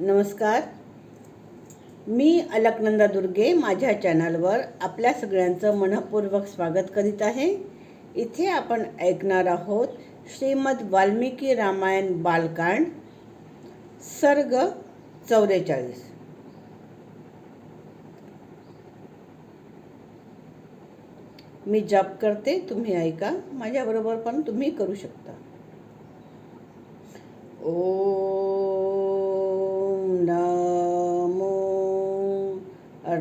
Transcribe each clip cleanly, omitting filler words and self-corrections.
नमस्कार. मी अलकनंदा दुर्गे माझ्या चॅनलवर आपल्या सगळ्यांचं मनपूर्वक स्वागत करीत आहे. इथे आपण ऐकणार आहोत श्रीमद वाल्मिकी रामायण बालकांड सर्ग 44. मी जप करते, तुम्ही ऐका. माझ्याबरोबर पण तुम्ही करू शकता. ओम नमो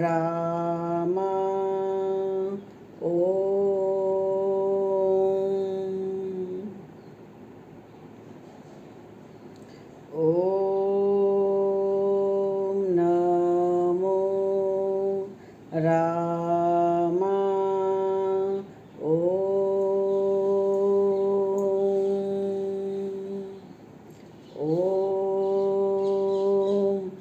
रामा. ओम नमो रामा. ओम नमो रामा. ओम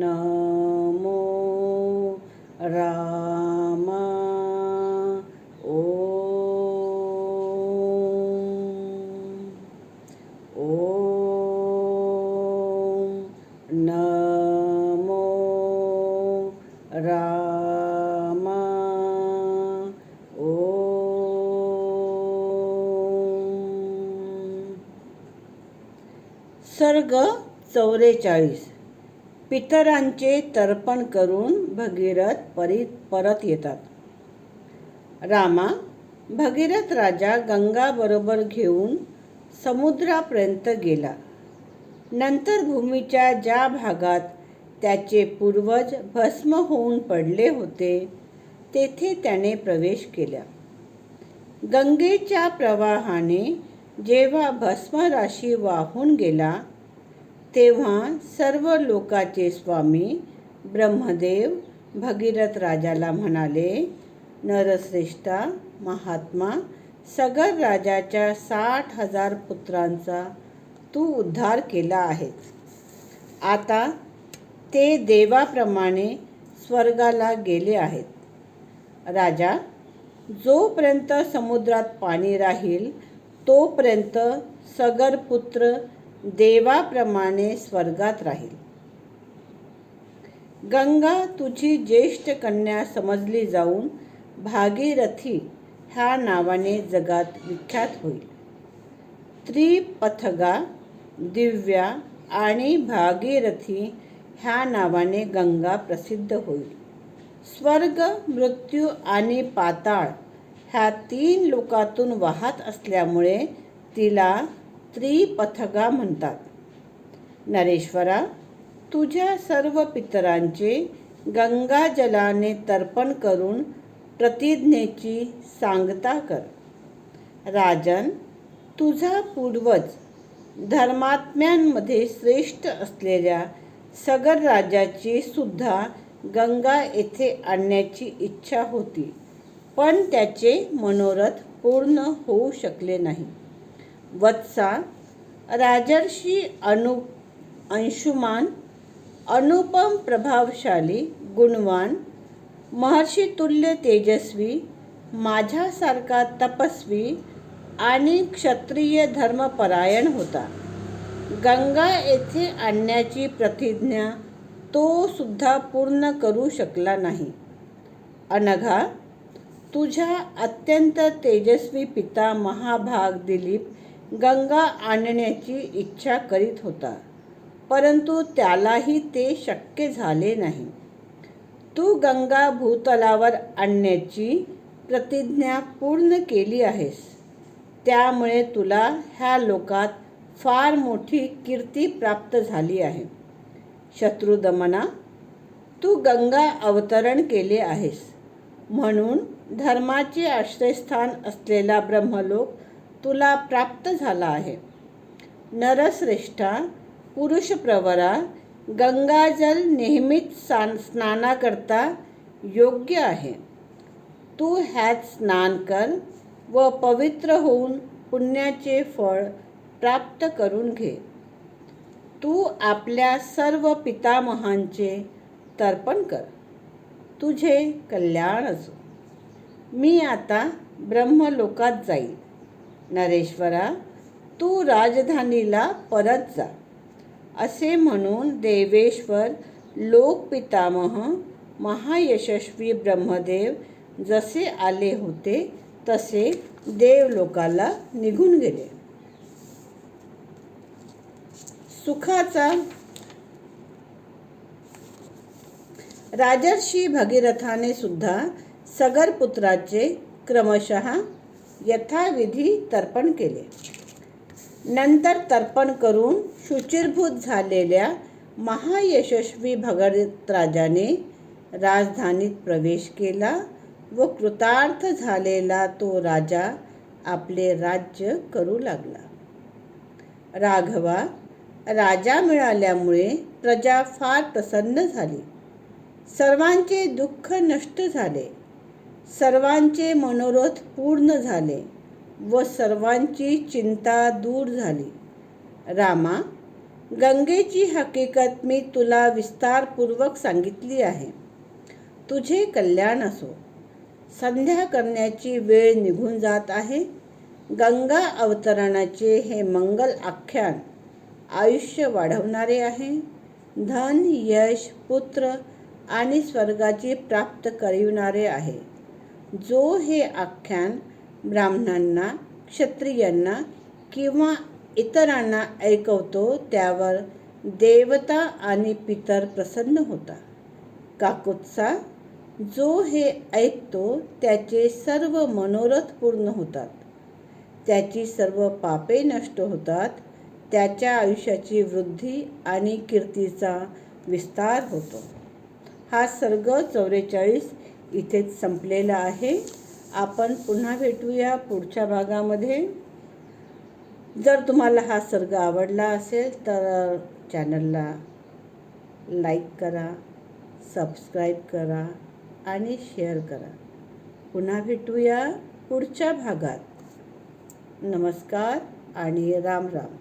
नमो रामा. नमो रामा. सर्ग 44. पितरांचे तर्पण करून भगीरथ परत येतात. रामा, भगीरथ राजा गंगा बरोबर घेऊन समुद्रापर्यंत गेला. नंतर भूमीच्या ज्या भागात त्याचे पूर्वज भस्म होऊन पडले होते तेथे त्याने प्रवेश केला. गंगेच्या प्रवाहाने जेव्हा भस्मराशी वाहून गेला तेव्हा सर्व लोकाचे स्वामी ब्रह्मदेव भगीरथ राजाला म्हणाले, नरश्रेष्ठा महात्मा, सगर राजाच्या 60,000 पुत्रांचा तू उद्धार केला आहेस. आता ते देवाप्रमाणे स्वर्गाला गेले आहेत. राजा, जोपर्यंत समुद्रात पाणी राहील तोपर्यंत सगर पुत्र देवाप्रमाणे स्वर्गात राहील. गंगा तुझी ज्येष्ठ कन्या समजली जाऊन भागीरथी ह्या नावाने जगात विख्यात होईल. त्रिपथगा, दिव्या आणि भागीरथी ह्या नावाने गंगा प्रसिद्ध होईल. स्वर्ग, मृत्यू आणि पाताळ ह्या 3 लोकातून वाहत असल्यामुळे तिला त्रिपथगा म्हणतात. नरेश्वरा, तुझ्या सर्व पितरांचे गंगाजलाने तर्पण करून प्रतिज्ञेची सांगता कर. राजन, तुझा पूर्वज धर्मात्म्यांमध्ये श्रेष्ठ असलेल्या सगर राजाची सुद्धा गंगा येथे आणण्याची इच्छा होती, पण त्याचे मनोरथ पूर्ण होऊ शकले नाही. वत्सा, राजर्षी अंशुमान, अनुपम प्रभावशाली, गुणवान, महर्षितुल्य तेजस्वी, माझ्यासारखा तपस्वी आणि क्षत्रिय धर्मपरायण होता. गंगा येथे आणण्याची प्रतिज्ञा तो सुद्धा पूर्ण करू शकला नाही. अनघा, तुझ्या अत्यंत तेजस्वी पिता महाभाग दिलीप गंगा आणण्याची इच्छा करीत होता, परंतु त्यालाही ते शक्य झाले नाही. तू गंगा भूतलावर आणण्याची प्रतिज्ञा पूर्ण केली आहेस, त्यामुळे तुला ह्या लोकात फार मोठी कीर्ती प्राप्त झाली आहे. शत्रुदमना, तू गंगा अवतरण केले आहेस, म्हणून धर्माचे आश्रयस्थान असलेला ब्रह्मलोक तुला प्राप्त झाला आहे. नरश्रेष्ठा, पुरुषप्रवरा, गंगाजल नेहमीच स्नानाकरता योग्य आहे. तू ह्यात स्नान कर व पवित्र होऊन पुण्याचे फळ प्राप्त करून घे. तू आपल्या सर्व पितामहांचे तर्पण कर. तुझे कल्याण असो. मी आता ब्रह्मलोकात जाईल. नरेश्वरा, तू राजधानीला परत जा. असे म्हणून देवेश्वर लोकपितामह महायशस्वी ब्रह्मदेव जसे आले होते तसे देवलोकाला निघून गेले. सुखाचा राजर्षी भगीरथाने सुद्धा सगरपुत्राचे क्रमशः यथाविधी तर्पण केले. नंतर तर्पण करून शुचिर्भूत झालेल्या महायशस्वी भगीरथराजाने राजधानीत प्रवेश केला व कृतार्थ झालेला तो राजा आपले राज्य करू लागला. राघवा, राजा मिळाल्यामुळे प्रजा फार प्रसन्न झाली. सर्वांचे दुःख नष्ट झाले. सर्वांचे मनोरथ पूर्ण झाले व सर्वांची चिंता दूर झाली. रामा, गंगेची हकीकत मी तुला विस्तारपूर्वक सांगितली आहे. तुझे कल्याण असो. संध्या करण्याची वेळ निघून जात आहे. गंगा अवतरणाचे हे मंगल आख्यान आयुष्य वाढवणारे आहे. धन, यश, पुत्र आणि स्वर्गाची प्राप्त करविणारे आहे. जो हे आख्यान ब्राह्मणांना, क्षत्रियांना किंवा इतरांना ऐकवतो त्यावर देवता आणि पितर प्रसन्न होतात. काकुत्सा, जो हे ऐकतो त्याचे सर्व मनोरथ पूर्ण होतात. त्याची सर्व पापे नष्ट होतात. त्याच्या आयुष्याची वृद्धी आणि कीर्तीचा विस्तार होतो. हा सर्ग 44 इथेच संपलेला आहे. आपण पुन्हा भेटूया पुढच्या भागामध्ये. जर तुम्हाला हा सर्ग आवडला असेल तर चॅनलला लाईक करा, सबस्क्राईब करा आणि शेअर करा. पुन्हा भेटूया पुढच्या भागात. नमस्कार आणि राम राम.